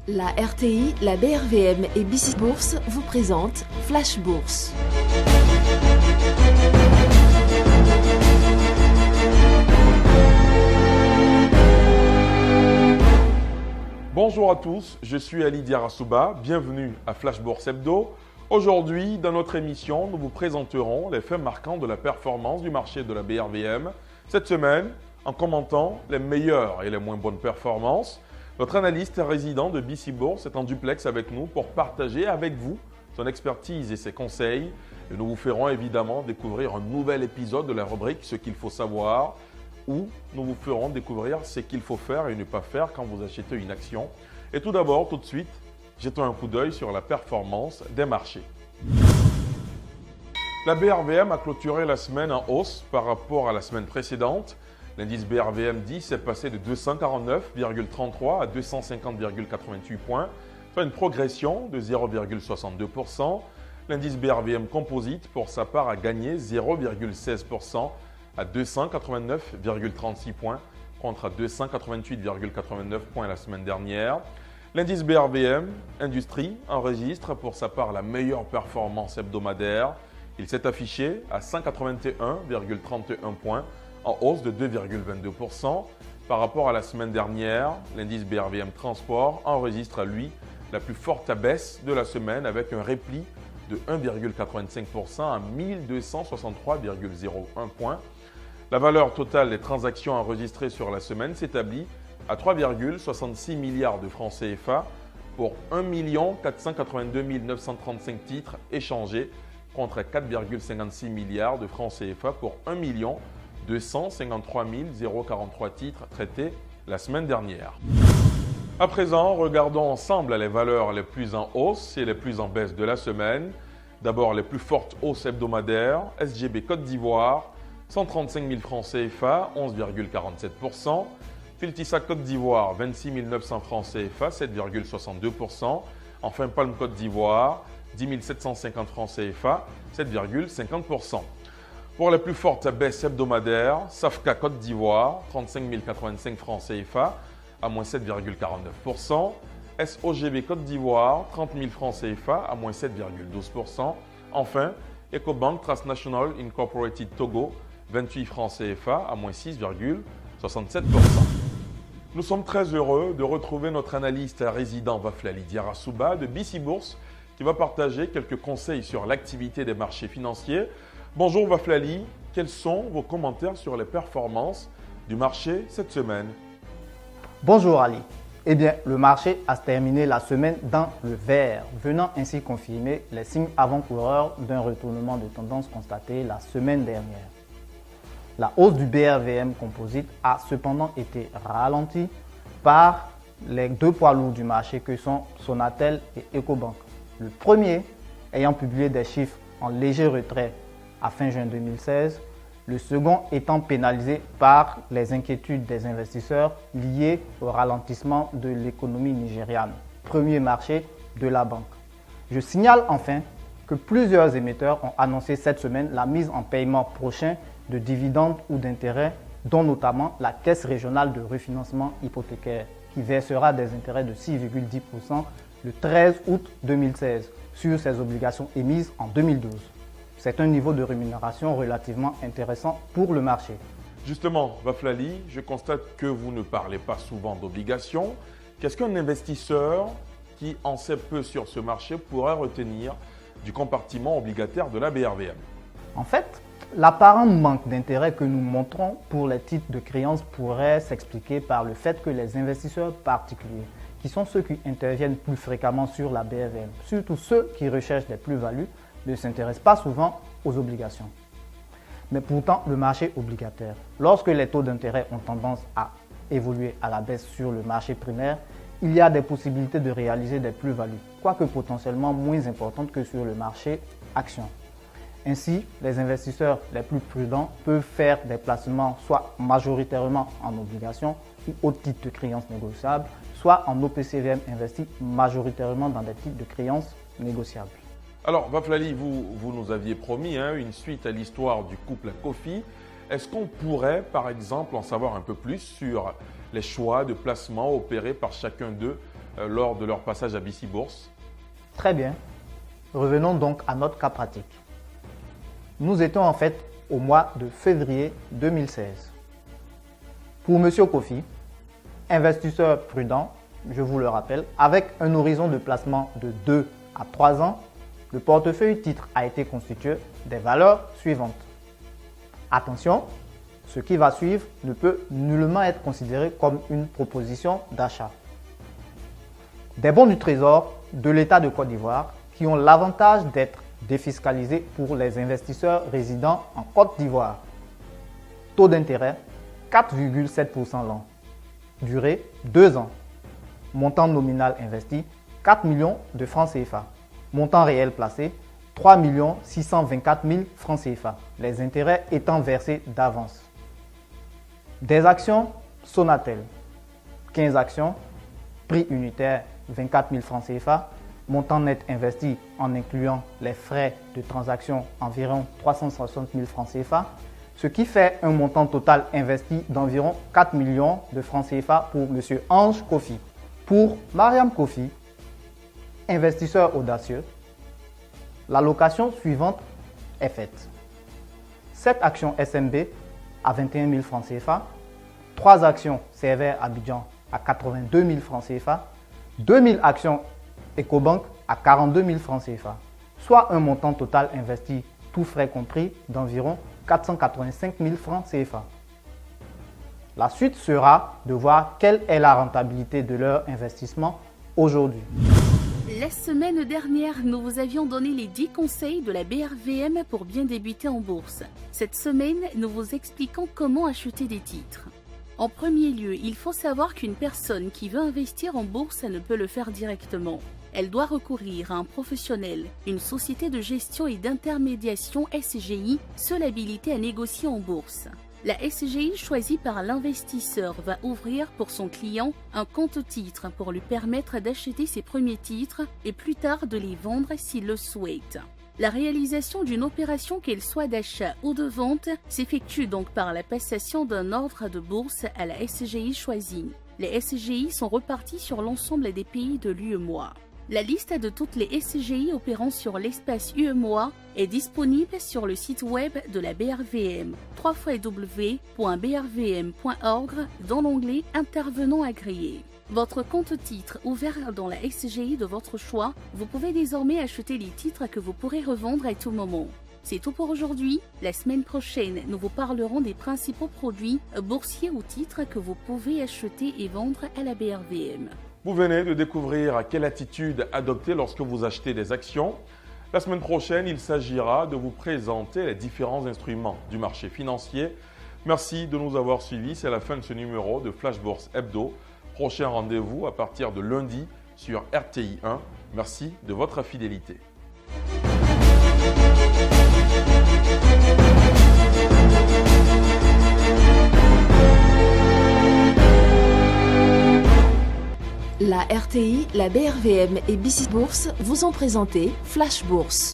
La RTI, la BRVM et BC Bourse vous présentent Flash Bourse. Bonjour à tous, je suis Ali Diarasouba, bienvenue à Flash Bourse Hebdo. Aujourd'hui, dans notre émission, nous vous présenterons les faits marquants de la performance du marché de la BRVM. Cette semaine, en commentant les meilleures et les moins bonnes performances, notre analyste résident de BC Bourse est en duplex avec nous pour partager avec vous son expertise et ses conseils. Et nous vous ferons évidemment découvrir un nouvel épisode de la rubrique « Ce qu'il faut savoir » où nous vous ferons découvrir ce qu'il faut faire et ne pas faire quand vous achetez une action. Et tout d'abord, tout de suite, jetons un coup d'œil sur la performance des marchés. La BRVM a clôturé la semaine en hausse par rapport à la semaine précédente. L'indice BRVM 10 est passé de 249,33 à 250,88 points, soit une progression de 0,62%. L'indice BRVM Composite, pour sa part, a gagné 0,16% à 289,36 points contre 288,89 points la semaine dernière. L'indice BRVM Industrie enregistre pour sa part la meilleure performance hebdomadaire. Il s'est affiché à 181,31 points, en hausse de 2,22%. Par rapport à la semaine dernière, l'indice BRVM Transport enregistre, lui, la plus forte baisse de la semaine avec un repli de 1,85% à 1263,01 points. La valeur totale des transactions enregistrées sur la semaine s'établit à 3,66 milliards de francs CFA pour 1 482 935 titres échangés contre 4,56 milliards de francs CFA pour 1 253 043 titres traités la semaine dernière. À présent, regardons ensemble les valeurs les plus en hausse et les plus en baisse de la semaine. D'abord, les plus fortes hausses hebdomadaires. SGB Côte d'Ivoire, 135 000 francs CFA, 11,47%. Filtissa Côte d'Ivoire, 26 900 francs CFA, 7,62%. Enfin, Palm Côte d'Ivoire, 10 750 francs CFA, 7,50%. Pour les plus fortes baisses hebdomadaires, Safka Côte d'Ivoire, 35 085 francs CFA, à moins 7,49%. SOGB Côte d'Ivoire, 30 000 francs CFA, à moins 7,12%. Enfin, Ecobank Transnational Incorporated Togo, 28 francs CFA, à moins 6,67%. Nous sommes très heureux de retrouver notre analyste résident Waflali Diarasouba de BC Bourse qui va partager quelques conseils sur l'activité des marchés financiers. Bonjour Waflali, quels sont vos commentaires sur les performances du marché cette semaine? Bonjour Ali. Eh bien, le marché a terminé la semaine dans le vert, venant ainsi confirmer les signes avant-coureurs d'un retournement de tendance constaté la semaine dernière. La hausse du BRVM Composite a cependant été ralentie par les deux poids lourds du marché que sont Sonatel et Ecobank. Le premier ayant publié des chiffres en léger retrait à fin juin 2016, le second étant pénalisé par les inquiétudes des investisseurs liées au ralentissement de l'économie nigériane, premier marché de la banque. Je signale enfin que plusieurs émetteurs ont annoncé cette semaine la mise en paiement prochain de dividendes ou d'intérêts, dont notamment la Caisse régionale de refinancement hypothécaire, qui versera des intérêts de 6,10% le 13 août 2016 sur ses obligations émises en 2012. C'est un niveau de rémunération relativement intéressant pour le marché. Justement, Waflali, je constate que vous ne parlez pas souvent d'obligations. Qu'est-ce qu'un investisseur qui en sait peu sur ce marché pourrait retenir du compartiment obligataire de la BRVM? En fait, l'apparent manque d'intérêt que nous montrons pour les titres de créance pourrait s'expliquer par le fait que les investisseurs particuliers, qui sont ceux qui interviennent plus fréquemment sur la BRVM, surtout ceux qui recherchent des plus-values, ne s'intéressent pas souvent aux obligations. Mais pourtant, le marché obligataire, lorsque les taux d'intérêt ont tendance à évoluer à la baisse sur le marché primaire, il y a des possibilités de réaliser des plus-values, quoique potentiellement moins importantes que sur le marché action. Ainsi, les investisseurs les plus prudents peuvent faire des placements soit majoritairement en obligations ou au titre de créances négociables, soit en OPCVM investi majoritairement dans des titres de créances négociables. Alors, Waflali, vous nous aviez promis une suite à l'histoire du couple Kofi. Est-ce qu'on pourrait, par exemple, en savoir un peu plus sur les choix de placement opérés par chacun d'eux lors de leur passage à BC Bourse. Très bien. Revenons donc à notre cas pratique. Nous étions en fait au mois de février 2016. Pour M. Kofi, investisseur prudent, je vous le rappelle, avec un horizon de placement de 2 à 3 ans, le portefeuille titre a été constitué des valeurs suivantes. Attention, ce qui va suivre ne peut nullement être considéré comme une proposition d'achat. Des bons du Trésor de l'État de Côte d'Ivoire qui ont l'avantage d'être défiscalisés pour les investisseurs résidant en Côte d'Ivoire. Taux d'intérêt 4,7% l'an. Durée 2 ans. Montant nominal investi 4 millions de francs CFA. Montant réel placé 3 624 000 francs CFA. Les intérêts étant versés d'avance. Des actions Sonatel. 15 actions. Prix unitaire 24 000 francs CFA. Montant net investi en incluant les frais de transaction environ 360 000 francs CFA. Ce qui fait un montant total investi d'environ 4 millions de francs CFA pour M. Ange Kofi. Pour Mariam Kofi, investisseur audacieux, l'allocation suivante est faite. 7 actions SMB à 21 000 francs CFA, 3 actions Sévère Abidjan à 82 000 francs CFA, 2 000 actions Ecobank à 42 000 francs CFA, soit un montant total investi, tout frais compris, d'environ 485 000 francs CFA. La suite sera de voir quelle est la rentabilité de leur investissement aujourd'hui. La semaine dernière, nous vous avions donné les 10 conseils de la BRVM pour bien débuter en bourse. Cette semaine, nous vous expliquons comment acheter des titres. En premier lieu, il faut savoir qu'une personne qui veut investir en bourse ne peut le faire directement. Elle doit recourir à un professionnel, une société de gestion et d'intermédiation SGI, seule habilitée à négocier en bourse. La SGI choisie par l'investisseur va ouvrir pour son client un compte titre pour lui permettre d'acheter ses premiers titres et plus tard de les vendre s'il le souhaite. La réalisation d'une opération, qu'elle soit d'achat ou de vente, s'effectue donc par la passation d'un ordre de bourse à la SGI choisie. Les SGI sont repartis sur l'ensemble des pays de l'UEMOA. La liste de toutes les SGI opérant sur l'espace UEMOA est disponible sur le site web de la BRVM, www.brvm.org, dans l'onglet Intervenants agréés. Votre compte titre ouvert dans la SGI de votre choix, vous pouvez désormais acheter les titres que vous pourrez revendre à tout moment. C'est tout pour aujourd'hui. La semaine prochaine, nous vous parlerons des principaux produits boursiers ou titres que vous pouvez acheter et vendre à la BRVM. Vous venez de découvrir quelle attitude adopter lorsque vous achetez des actions. La semaine prochaine, il s'agira de vous présenter les différents instruments du marché financier. Merci de nous avoir suivis. C'est la fin de ce numéro de Flash Bourse Hebdo. Prochain rendez-vous à partir de lundi sur RTI 1. Merci de votre fidélité. La RTI, la BRVM et BC Bourse vous ont présenté Flash Bourse.